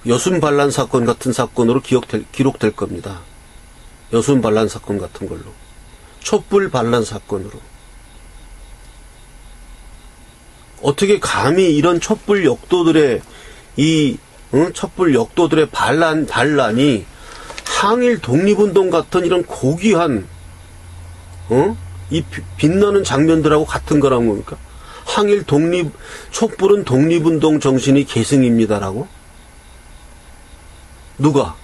여순 반란 사건 같은 사건으로 기록될 겁니다. 여순 반란 사건 같은 걸로. 촛불 반란 사건으로. 어떻게 감히 이런 촛불 역도들의 촛불 역도들의 반란이 항일 독립운동 같은 이런 고귀한 이 빛나는 장면들하고 같은 거란 겁니까? 항일 촛불은 독립운동 정신이 계승입니다라고? 누가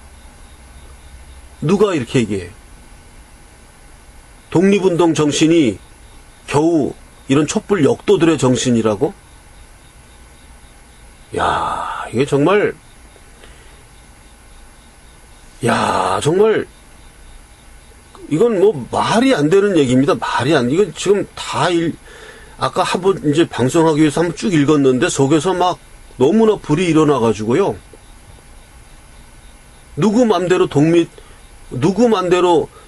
이렇게 얘기해요? 독립운동 정신이 겨우 이런 촛불 역도들의 정신이라고? 이게 정말 이건 뭐 말이 안 되는 얘기입니다. 이건 지금 아까 한번 이제 방송하기 위해서 한번 쭉 읽었는데 속에서 막 너무나 불이 일어나가지고요. 누구 맘대로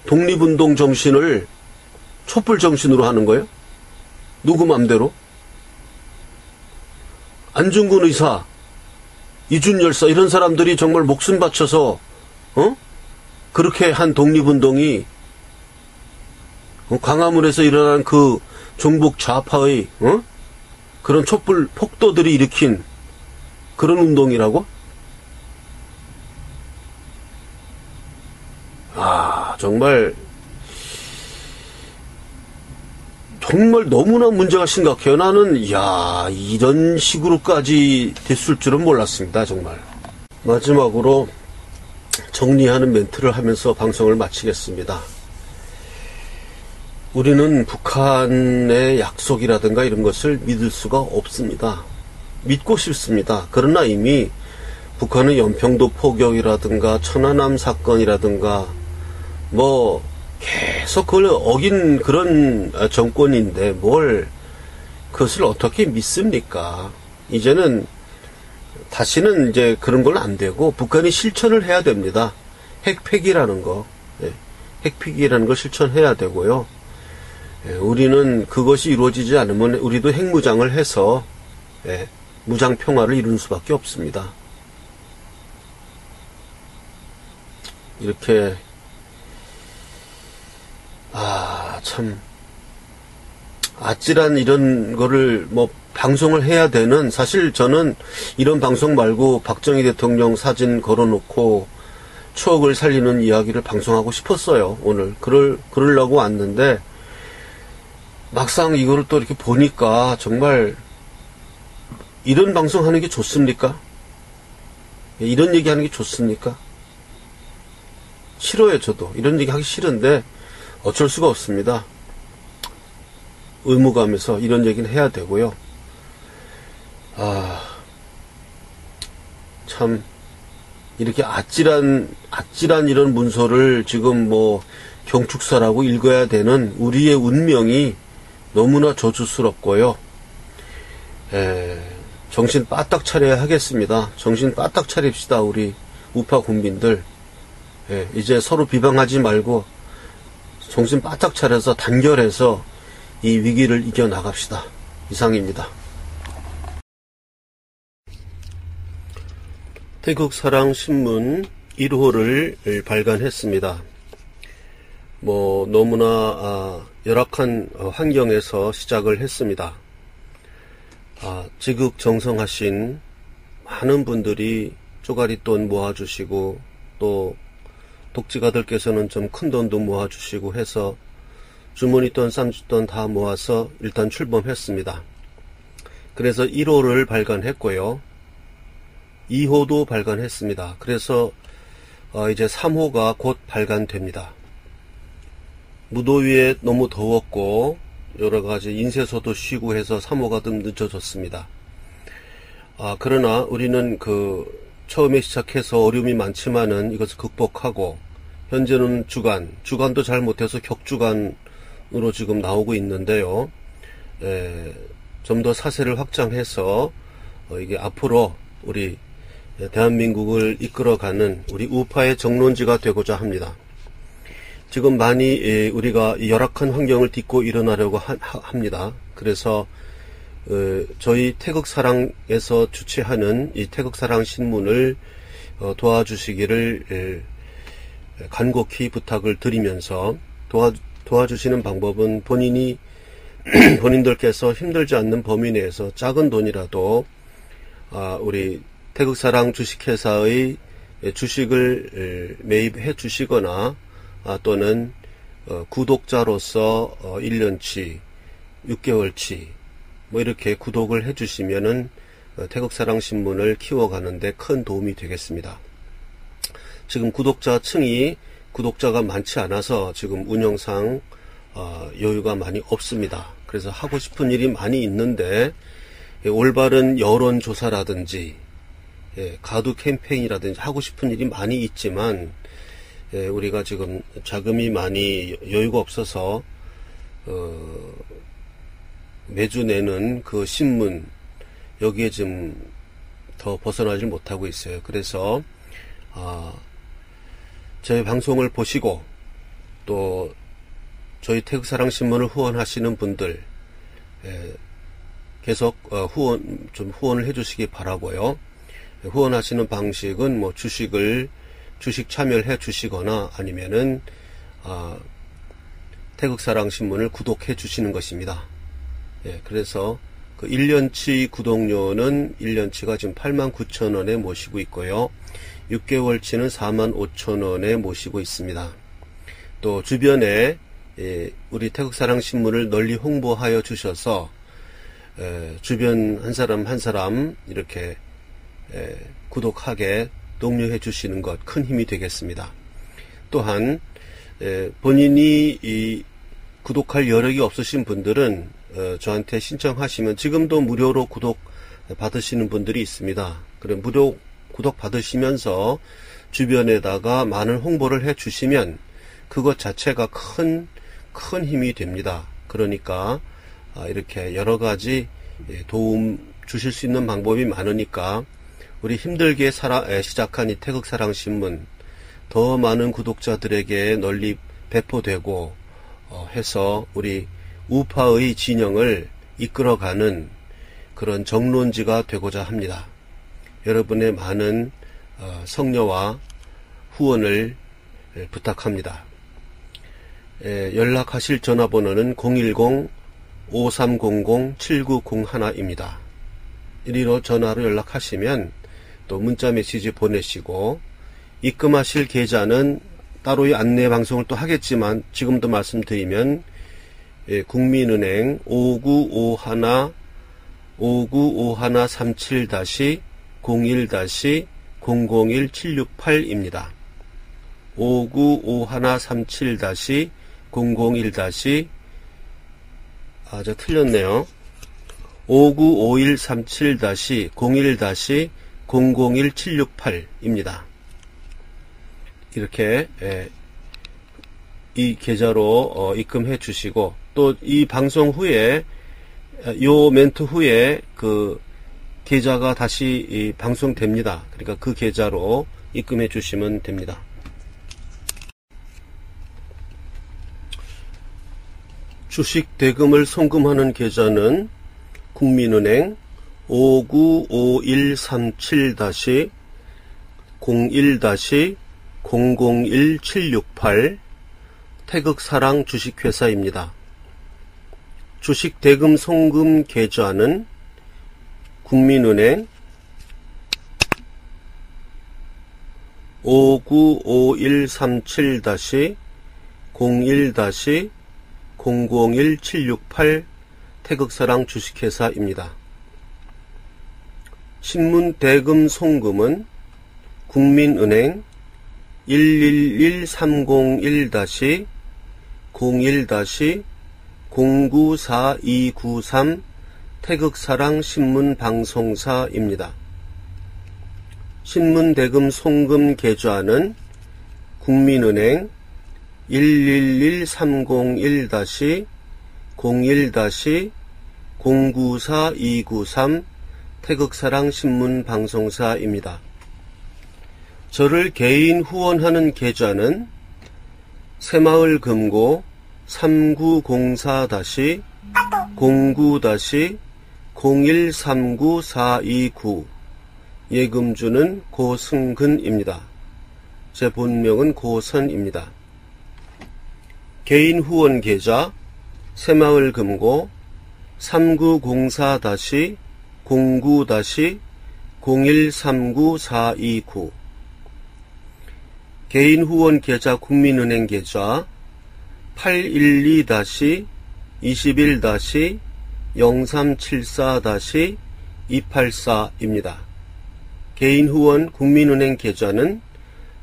독립운동 정신을 촛불 정신으로 하는 거예요? 누구 맘대로? 안중근 의사, 이준 열사 이런 사람들이 정말 목숨 바쳐서 그렇게 한 독립운동이 광화문에서 일어난 그 종북 좌파의 그런 촛불 폭도들이 일으킨 그런 운동이라고? 정말 너무나 문제가 심각해요. 나는 이런 식으로까지 됐을 줄은 몰랐습니다. 정말. 마지막으로 정리하는 멘트를 하면서 방송을 마치겠습니다. 우리는 북한의 약속이라든가 이런 것을 믿을 수가 없습니다. 믿고 싶습니다. 그러나 이미 북한의 연평도 포격이라든가 천안함 사건이라든가 계속 그걸 어긴 그런 정권인데 그것을 어떻게 믿습니까? 이제는 다시는 이제 그런 건 안 되고 북한이 실천을 해야 됩니다. 핵폐기라는 거. 핵폐기라는 걸 실천해야 되고요. 우리는 그것이 이루어지지 않으면 우리도 핵무장을 해서 무장 평화를 이루는 수밖에 없습니다. 이렇게 참 아찔한 이런 거를 방송을 해야 되는, 사실 저는 이런 방송 말고 박정희 대통령 사진 걸어놓고 추억을 살리는 이야기를 방송하고 싶었어요. 오늘 그러려고 왔는데 막상 이거를 또 이렇게 보니까 정말 이런 방송하는 게 좋습니까? 이런 얘기하는 게 좋습니까? 싫어요. 저도 이런 얘기 하기 싫은데 어쩔 수가 없습니다. 의무감에서 이런 얘기는 해야 되고요. 참 이렇게 아찔한 이런 문서를 지금 경축사라고 읽어야 되는 우리의 운명이 너무나 저주스럽고요. 정신 바짝 차려야 하겠습니다. 정신 바짝 차립시다, 우리 우파 국민들. 이제 서로 비방하지 말고 정신 바짝 차려서 단결해서 이 위기를 이겨나갑시다. 이상입니다. 태극사랑신문 1호를 발간했습니다. 너무나 열악한 환경에서 시작을 했습니다. 지극정성하신 많은 분들이 쪼가리돈 모아주시고, 또 독지가들께서는 좀 큰 돈도 모아주시고 해서 주머니돈, 쌈짓돈 다 모아서 일단 출범했습니다. 그래서 1호를 발간했고요. 2호도 발간했습니다. 그래서 이제 3호가 곧 발간됩니다. 무더위에 너무 더웠고 여러가지 인쇄소도 쉬고 해서 3호가 좀 늦어졌습니다. 그러나 우리는 처음에 시작해서 어려움이 많지만은 이것을 극복하고, 현재는 주간도 잘 못해서 격주간으로 지금 나오고 있는데요. 좀 더 사세를 확장해서 이게 앞으로 우리 대한민국을 이끌어가는 우리 우파의 정론지가 되고자 합니다. 지금 많이 우리가 열악한 환경을 딛고 일어나려고 합니다. 그래서 저희 태극사랑에서 주최하는 이 태극사랑 신문을 도와주시기를 간곡히 부탁을 드리면서, 도와주시는 방법은 본인들께서 힘들지 않는 범위 내에서 작은 돈이라도 우리 태극사랑 주식회사의 주식을 매입해 주시거나, 또는 구독자로서 1년치, 6개월치 이렇게 구독을 해주시면은 태극사랑신문을 키워가는데 큰 도움이 되겠습니다. 지금 구독자가 많지 않아서 지금 운영상 여유가 많이 없습니다. 그래서 하고 싶은 일이 많이 있는데, 올바른 여론조사라든지 가두 캠페인이라든지 하고 싶은 일이 많이 있지만, 우리가 지금 자금이 많이 여유가 없어서 매주 내는 그 신문, 여기에 좀 더 벗어나지 못하고 있어요. 그래서 저희 방송을 보시고 또 저희 태극사랑신문을 후원하시는 분들 계속 후원을 해주시기 바라고요. 후원하시는 방식은 주식 참여를 해 주시거나, 아니면은 태극사랑신문을 구독해 주시는 것입니다. 그래서 1년치 구독료는 1년치가 지금 89,000원에 모시고 있고요. 6개월치는 45,000원에 모시고 있습니다. 또 주변에 우리 태극사랑신문을 널리 홍보하여 주셔서 주변 한 사람 이렇게 구독하게 독려해 주시는 것 큰 힘이 되겠습니다. 또한 본인이 구독할 여력이 없으신 분들은 저한테 신청하시면, 지금도 무료로 구독 받으시는 분들이 있습니다. 그럼 무료 구독 받으시면서 주변에다가 많은 홍보를 해 주시면 그것 자체가 큰 힘이 됩니다. 그러니까 이렇게 여러 가지 도움 주실 수 있는 방법이 많으니까, 우리 힘들게 시작한 이 태극사랑신문 더 많은 구독자들에게 널리 배포되고 해서 우리 우파의 진영을 이끌어가는 그런 정론지가 되고자 합니다. 여러분의 많은 성려와 후원을 부탁합니다. 연락하실 전화번호는 010-5300-7901입니다. 이리로 전화로 연락하시면 또 문자 메시지 보내시고, 입금하실 계좌는 따로의 안내 방송을 또 하겠지만 지금도 말씀드리면 국민은행 5951-37-01-001-768입니다. 5951-37-001- 저 틀렸네요. 5951-37-01-001-768입니다. 이렇게 이 계좌로 입금해 주시고, 또 이 방송 후에 요 멘트 후에 그 계좌가 다시 방송됩니다. 그러니까 그 계좌로 입금해 주시면 됩니다. 주식 대금을 송금하는 계좌는 국민은행 595137-01-001768 태극사랑 주식회사입니다. 주식 대금 송금 계좌는 국민은행 595137-01-001768 태극사랑 주식회사입니다. 신문 대금 송금은 국민은행 111-30-01-094293 태극사랑 신문방송사입니다. 신문대금 송금 계좌는 국민은행 111-30-01-01-094293 태극사랑 신문방송사입니다. 저를 개인 후원하는 계좌는 새마을금고 3904-09-0139-429 예금주는 고승근입니다. 제 본명은 고선입니다. 개인 후원 계좌 새마을금고 3904-09-0139-429 개인 후원 계좌 국민은행 계좌 812-21-0374-284입니다. 개인 후원 국민은행 계좌는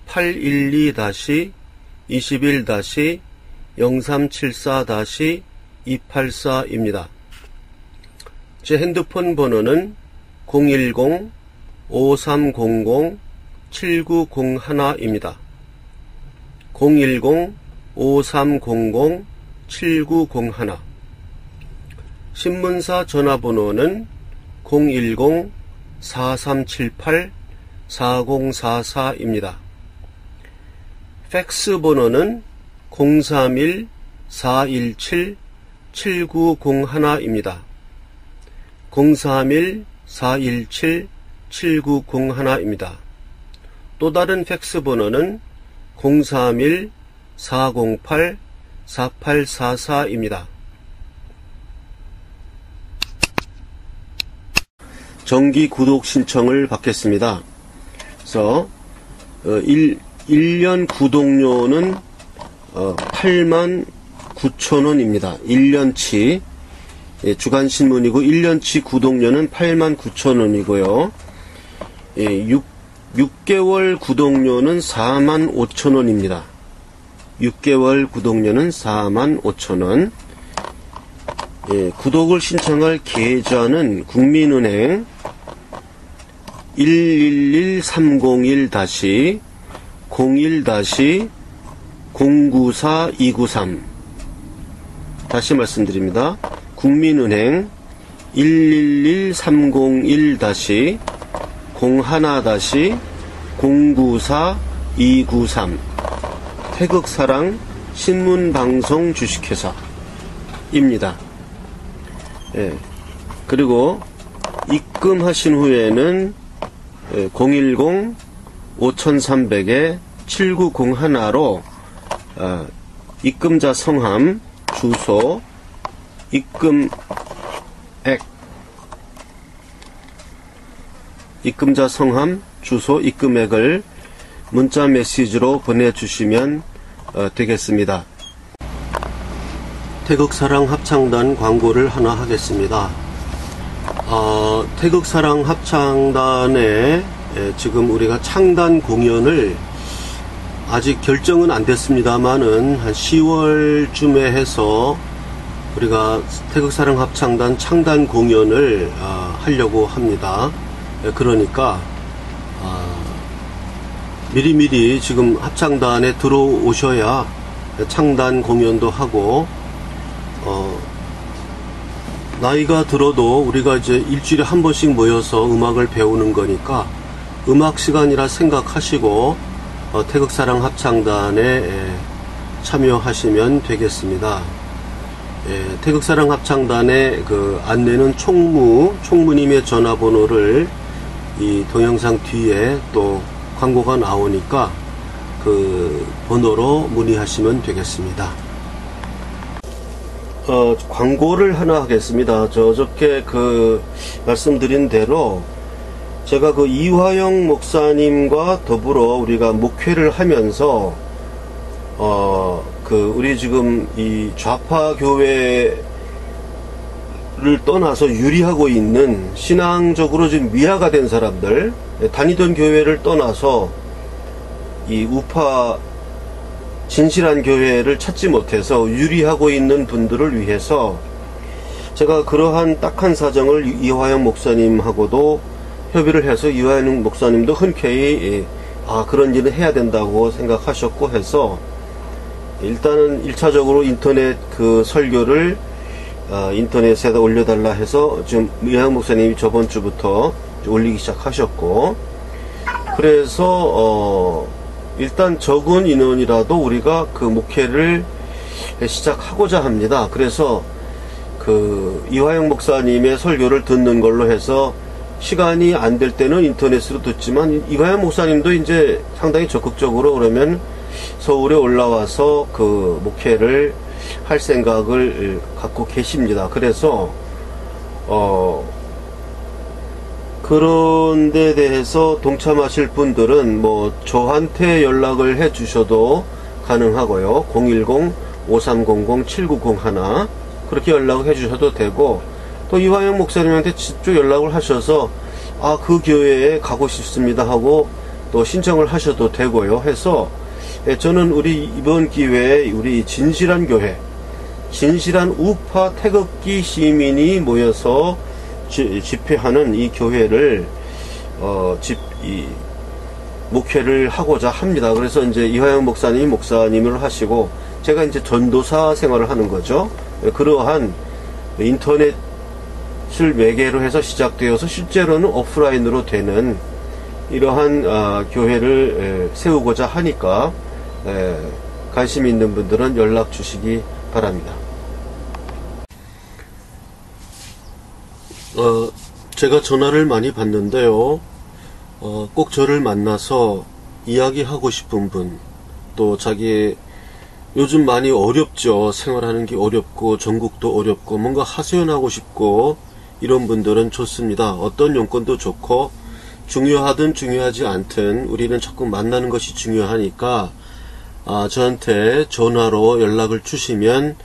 812-21-0374-284입니다. 제 핸드폰 번호는 010-5300-7901입니다. 010-5300-7901 신문사 전화번호는 010-4378-4044입니다. 팩스 번호는 031-417-7901입니다. 031-417-7901입니다. 또 다른 팩스 번호는 031-408-4844입니다. 정기 구독 신청을 받겠습니다. 그래서 1년 구독료는 89,000원입니다. 1년치 주간신문이고 1년치 구독료는 89,000원이고요. 6개월 구독료는 45,000원입니다. 6개월 구독료는 45,000원. 구독을 신청할 계좌는 국민은행 111-30-01-094293 다시 말씀드립니다. 국민은행 111-30-01-094293 태극사랑 신문방송 주식회사입니다. 그리고 입금하신 후에는 010-5300-7901로 입금자 성함, 주소, 입금액, 입금자 성함, 주소, 입금액을 문자 메시지로 보내주시면 되겠습니다. 태극사랑 합창단 광고를 하나 하겠습니다. 태극사랑 합창단에 지금 우리가 창단 공연을 아직 결정은 안 됐습니다만은 한 10월쯤에 해서 우리가 태극사랑 합창단 창단 공연을 하려고 합니다. 그러니까 미리미리 지금 합창단에 들어오셔야 창단 공연도 하고, 나이가 들어도 우리가 이제 일주일에 한 번씩 모여서 음악을 배우는 거니까 음악 시간이라 생각하시고 태극사랑 합창단에 참여하시면 되겠습니다. 태극사랑 합창단의 그 안내는 총무님의 전화번호를 이 동영상 뒤에 또 광고가 나오니까 그 번호로 문의하시면 되겠습니다. 광고를 하나 하겠습니다. 어저께 그 말씀드린 대로 제가 그 이화영 목사님과 더불어 우리가 목회를 하면서 우리 지금 이 좌파 교회를 떠나서 유리하고 있는 신앙적으로 지금 미화가 된 사람들, 다니던 교회를 떠나서 이 우파 진실한 교회를 찾지 못해서 유리하고 있는 분들을 위해서 제가 그러한 딱한 사정을 이화영 목사님하고도 협의를 해서 이화영 목사님도 흔쾌히 그런 일은 해야 된다고 생각하셨고 해서 일단은 1차적으로 인터넷 그 설교를 인터넷에다 올려달라 해서 지금 이화영 목사님이 저번 주부터 올리기 시작하셨고, 그래서 일단 적은 인원이라도 우리가 그 목회를 시작하고자 합니다. 그래서 그 이화영 목사님의 설교를 듣는 걸로 해서 시간이 안 될 때는 인터넷으로 듣지만, 이화영 목사님도 이제 상당히 적극적으로 그러면 서울에 올라와서 그 목회를 할 생각을 갖고 계십니다. 그래서 그런 데 대해서 동참하실 분들은 뭐 저한테 연락을 해 주셔도 가능하고요. 010-5300-7901 그렇게 연락을 해 주셔도 되고, 또 이화영 목사님한테 직접 연락을 하셔서 그 교회에 가고 싶습니다 하고 또 신청을 하셔도 되고요. 해서 저는 우리 이번 기회에 우리 진실한 교회, 진실한 우파 태극기 시민이 모여서 집회하는 이 교회를 목회를 하고자 합니다. 그래서 이제 이화영 목사님이 목사님을 하시고 제가 이제 전도사 생활을 하는 거죠. 그러한 인터넷을 매개로 해서 시작되어서 실제로는 오프라인으로 되는 이러한 교회를 세우고자 하니까 관심 있는 분들은 연락 주시기 바랍니다. 제가 전화를 많이 받는데요. 꼭 저를 만나서 이야기하고 싶은 분, 또 자기 요즘 많이 어렵죠. 생활하는 게 어렵고 전국도 어렵고 뭔가 하소연하고 싶고 이런 분들은 좋습니다. 어떤 용건도 좋고 중요하든 중요하지 않든 우리는 자꾸 만나는 것이 중요하니까 저한테 전화로 연락을 주시면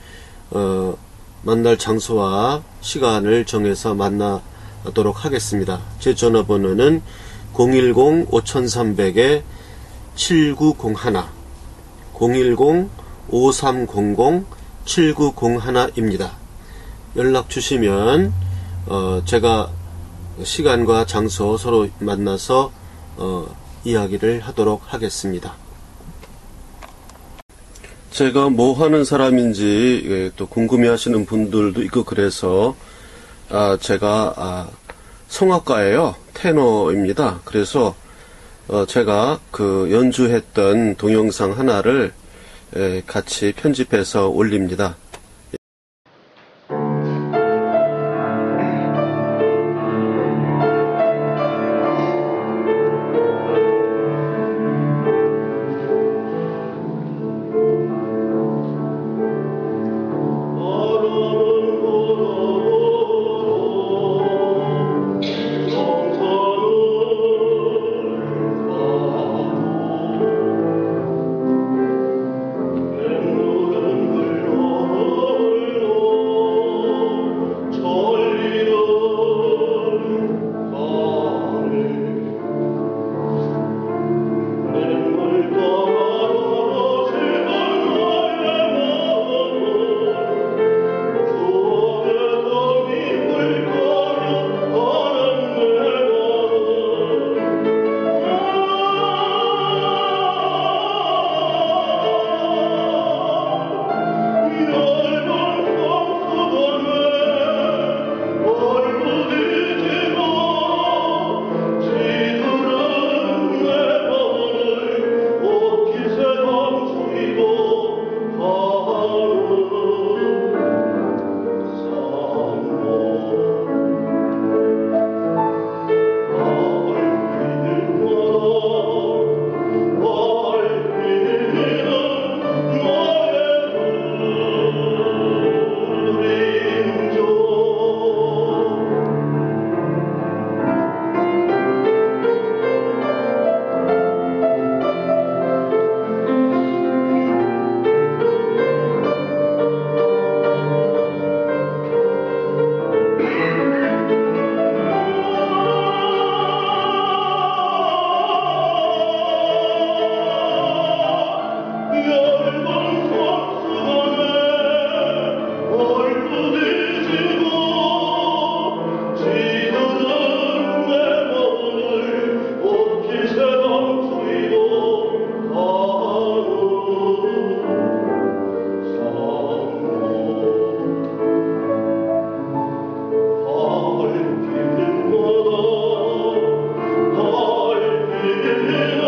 만날 장소와 시간을 정해서 만나도록 하겠습니다. 제 전화번호는 010-5300-7901 010-5300-7901입니다. 연락 주시면 제가 시간과 장소 서로 만나서 이야기를 하도록 하겠습니다. 제가 뭐 하는 사람인지 또 궁금해 하시는 분들도 있고, 그래서 제가 성악가예요. 테너입니다. 그래서 제가 그 연주했던 동영상 하나를 같이 편집해서 올립니다. 내